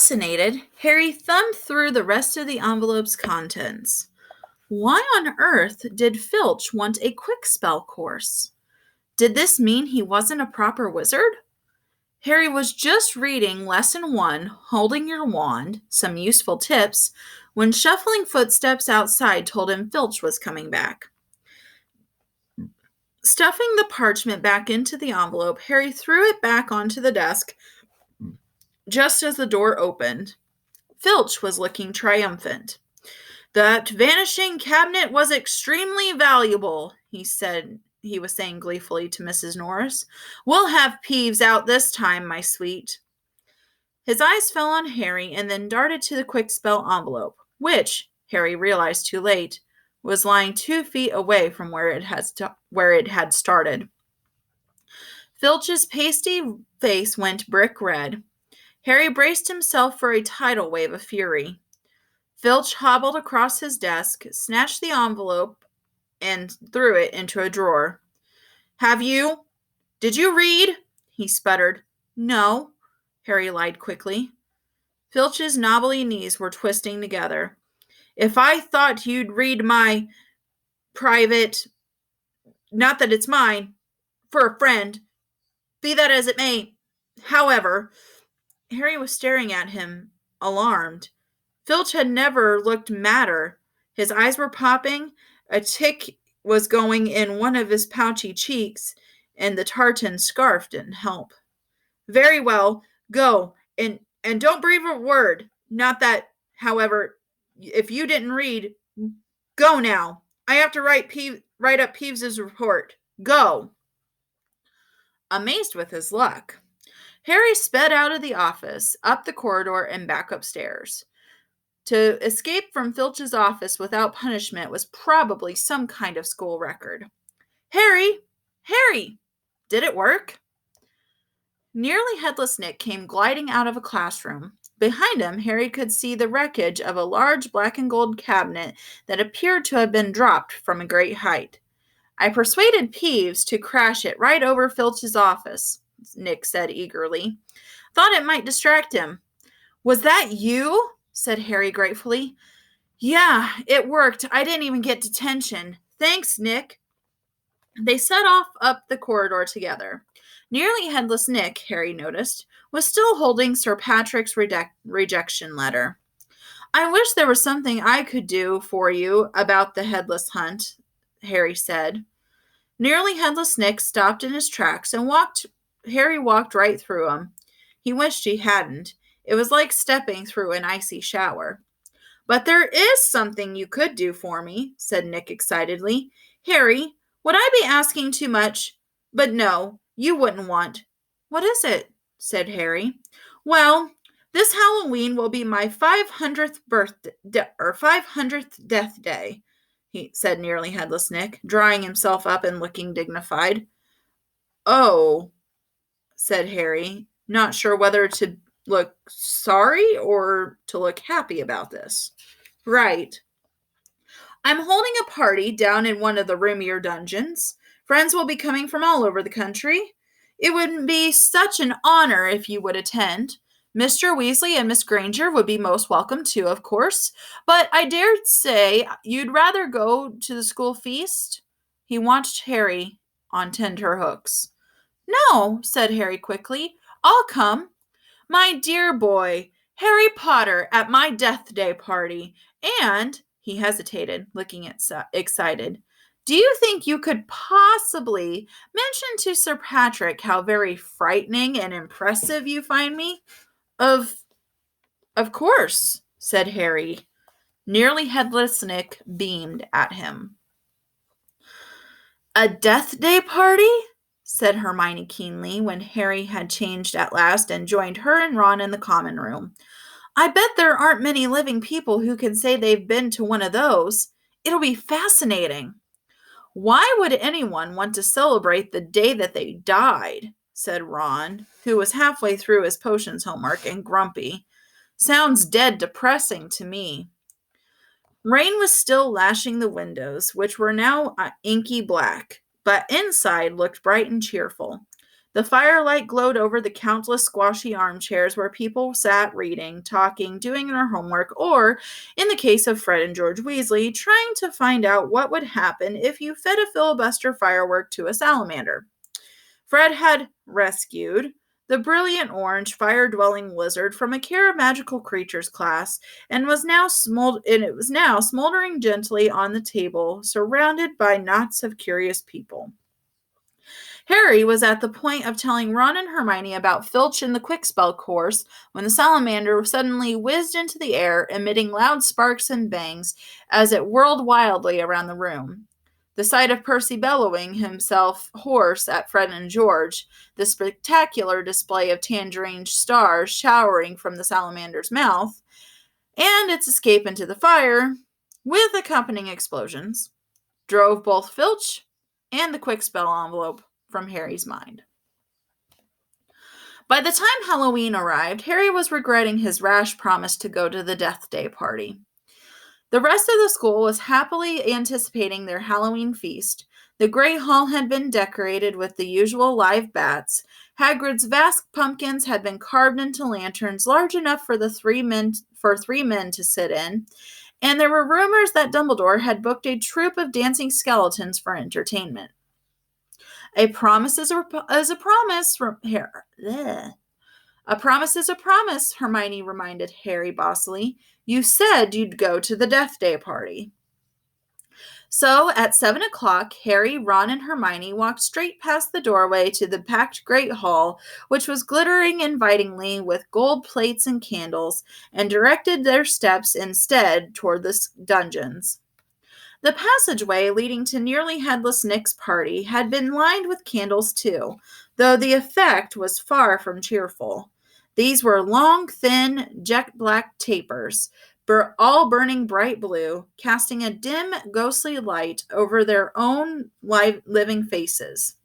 Fascinated, Harry thumbed through the rest of the envelope's contents. Why on earth did Filch want a quick spell course? Did this mean he wasn't a proper wizard? Harry was just reading Lesson 1, Holding Your Wand, Some Useful Tips, when shuffling footsteps outside told him Filch was coming back. Stuffing the parchment back into the envelope, Harry threw it back onto the desk just as the door opened. Filch was looking triumphant. "That vanishing cabinet was extremely valuable," he said. He was saying gleefully to Mrs. Norris. "We'll have Peeves out this time, my sweet." His eyes fell on Harry and then darted to the quick spell envelope, which, Harry realized too late, was lying 2 feet away from where it had started. Filch's pasty face went brick red. Harry braced himself for a tidal wave of fury. Filch hobbled across his desk, snatched the envelope, and threw it into a drawer. Did you read?" he sputtered. "No," Harry lied quickly. Filch's knobbly knees were twisting together. "If I thought you'd read my private, not that it's mine, for a friend, be that as it may. However," Harry was staring at him, alarmed. Filch had never looked madder. His eyes were popping, a tick was going in one of his pouchy cheeks, and the tartan scarf didn't help. "Very well, go, and don't breathe a word. Not that, however, if you didn't read, go now. I have to write up Peeves's report. Go." Amazed with his luck, Harry sped out of the office, up the corridor, and back upstairs. To escape from Filch's office without punishment was probably some kind of school record. Harry! Did it work?" Nearly Headless Nick came gliding out of a classroom. Behind him, Harry could see the wreckage of a large black and gold cabinet that appeared to have been dropped from a great height. "I persuaded Peeves to crash it right over Filch's office," Nick said eagerly. "Thought it might distract him." "Was that you?" said Harry gratefully. "Yeah, it worked. I didn't even get detention. Thanks, Nick." They set off up the corridor together. Nearly Headless Nick, Harry noticed, was still holding Sir Patrick's rejection letter. "I wish there was something I could do for you about the Headless Hunt," Harry said. Nearly Headless Nick stopped in his tracks and Harry walked right through him. He wished he hadn't. It was like stepping through an icy shower. "But there is something you could do for me," said Nick excitedly. "Harry, would I be asking too much? But no, you wouldn't want." "What is it?" said Harry. "Well, this Halloween will be my 500th death day," said Nearly Headless Nick, drawing himself up and looking dignified. "Oh," said Harry, not sure whether to look sorry or to look happy about this. "Right. I'm holding a party down in one of the roomier dungeons. Friends will be coming from all over the country. It would be such an honor if you would attend. Mr. Weasley and Miss Granger would be most welcome too, of course. But I dare say you'd rather go to the school feast?" He watched Harry on tenterhooks. "No," said Harry quickly. "I'll come. My dear boy, Harry Potter at my Deathday Party. And," he hesitated, looking excited, "do you think you could possibly mention to Sir Patrick how very frightening and impressive you find me?" Of course," said Harry. Nearly Headless Nick beamed at him. "A Deathday Party?" said Hermione keenly, when Harry had changed at last and joined her and Ron in the common room. "I bet there aren't many living people who can say they've been to one of those. It'll be fascinating." "Why would anyone want to celebrate the day that they died?" said Ron, who was halfway through his potions homework and grumpy. "Sounds dead depressing to me." Rain was still lashing the windows, which were now inky black, but inside looked bright and cheerful. The firelight glowed over the countless squashy armchairs where people sat reading, talking, doing their homework, or, in the case of Fred and George Weasley, trying to find out what would happen if you fed a filibuster firework to a salamander. Fred had rescued the brilliant orange fire-dwelling lizard from a care of magical creatures class and it was now smoldering gently on the table, surrounded by knots of curious people. Harry was at the point of telling Ron and Hermione about Filch and the Quickspell course when the salamander suddenly whizzed into the air, emitting loud sparks and bangs as it whirled wildly around the room. The sight of Percy bellowing himself hoarse at Fred and George, the spectacular display of tangerine stars showering from the salamander's mouth, and its escape into the fire, with accompanying explosions, drove both Filch and the Quickspell envelope from Harry's mind. By the time Halloween arrived, Harry was regretting his rash promise to go to the Deathday Party. The rest of the school was happily anticipating their Halloween feast. The Great Hall had been decorated with the usual live bats. Hagrid's vast pumpkins had been carved into lanterns large enough for three men to sit in, and there were rumors that Dumbledore had booked a troupe of dancing skeletons for entertainment. A promise is a promise. A promise is a promise, Hermione reminded Harry bossily. You said you'd go to the Deathday Party. So, at 7 o'clock, Harry, Ron, and Hermione walked straight past the doorway to the packed Great Hall, which was glittering invitingly with gold plates and candles, and directed their steps instead toward the dungeons. The passageway leading to Nearly Headless Nick's party had been lined with candles too, though the effect was far from cheerful. These were long, thin, jet-black tapers, all burning bright blue, casting a dim, ghostly light over their own living faces.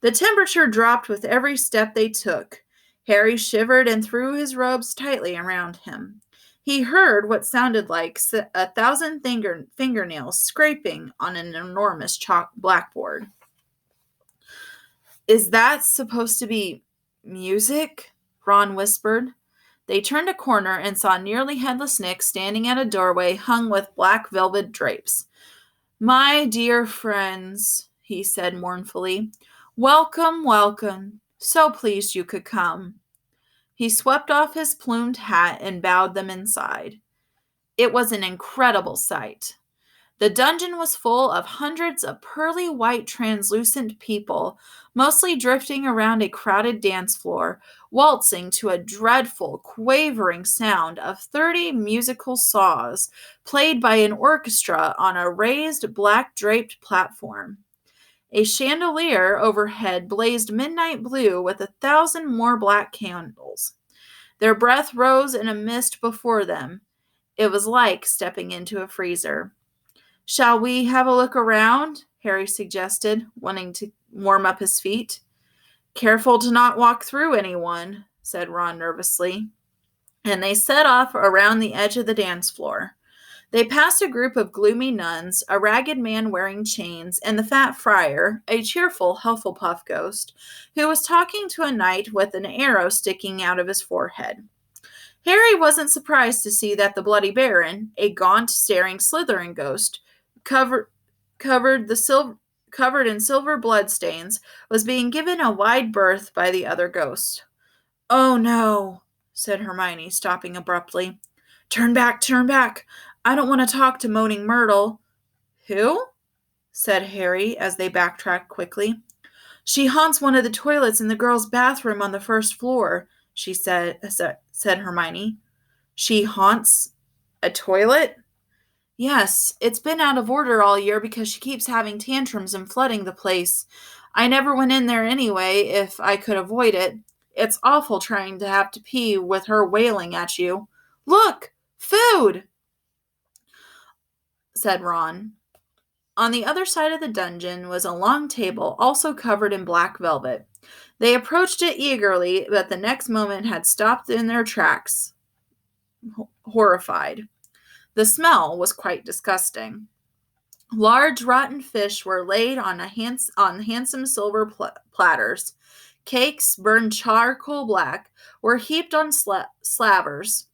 The temperature dropped with every step they took. Harry shivered and threw his robes tightly around him. He heard what sounded like 1,000 fingernails scraping on an enormous chalk blackboard. Is that supposed to be music? Ron whispered. They turned a corner and saw Nearly Headless Nick standing at a doorway hung with black velvet drapes. My dear friends, he said mournfully, welcome, welcome. So pleased you could come. He swept off his plumed hat and bowed them inside. It was an incredible sight. The dungeon was full of hundreds of pearly white translucent people, mostly drifting around a crowded dance floor, waltzing to a dreadful, quavering sound of 30 musical saws played by an orchestra on a raised, black-draped platform. A chandelier overhead blazed midnight blue with 1,000 more black candles. Their breath rose in a mist before them. It was like stepping into a freezer. Shall we have a look around? Harry suggested, wanting to warm up his feet. Careful to not walk through anyone, said Ron nervously. And they set off around the edge of the dance floor. They passed a group of gloomy nuns, a ragged man wearing chains, and the fat friar, a cheerful Hufflepuff ghost, who was talking to a knight with an arrow sticking out of his forehead. Harry wasn't surprised to see that the Bloody Baron, a gaunt, staring Slytherin ghost, covered in silver bloodstains, was being given a wide berth by the other ghost. Oh no, said Hermione, stopping abruptly. Turn back, turn back. I don't want to talk to Moaning Myrtle. Who? Said Harry as they backtracked quickly. She haunts one of the toilets in the girls' bathroom on the first floor, she said Hermione. She haunts a toilet? Yes, it's been out of order all year because she keeps having tantrums and flooding the place. I never went in there anyway if I could avoid it. It's awful trying to have to pee with her wailing at you. Look! Food! Said Ron. On the other side of the dungeon was a long table, also covered in black velvet. They approached it eagerly, but the next moment had stopped in their tracks, horrified. The smell was quite disgusting. Large rotten fish were laid on handsome silver platters. cakes burned charcoal black were heaped on slavers.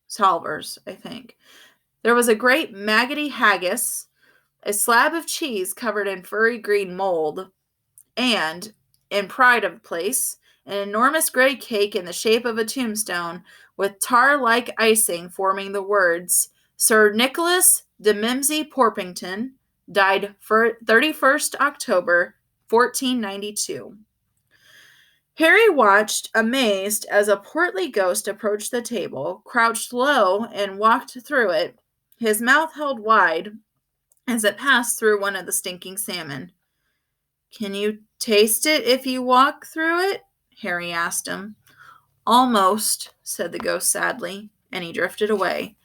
Salvers, I think. There was a great maggoty haggis, a slab of cheese covered in furry green mold, and, in pride of place, an enormous gray cake in the shape of a tombstone with tar-like icing forming the words, Sir Nicholas de Mimsey Porpington, died 31st October, 1492. Harry watched, amazed, as a portly ghost approached the table, crouched low, and walked through it, his mouth held wide as it passed through one of the stinking salmon. "Can you taste it if you walk through it?" Harry asked him. "Almost," said the ghost sadly, and he drifted away.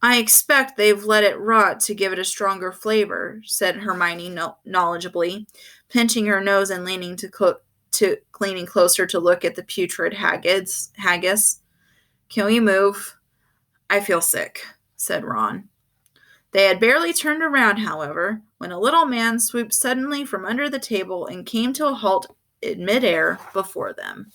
"I expect they've let it rot to give it a stronger flavor," said Hermione knowledgeably, pinching her nose and leaning leaning closer to look at the putrid haggis. "Can we move?" "I feel sick," said Ron. They had barely turned around, however, when a little man swooped suddenly from under the table and came to a halt in midair before them.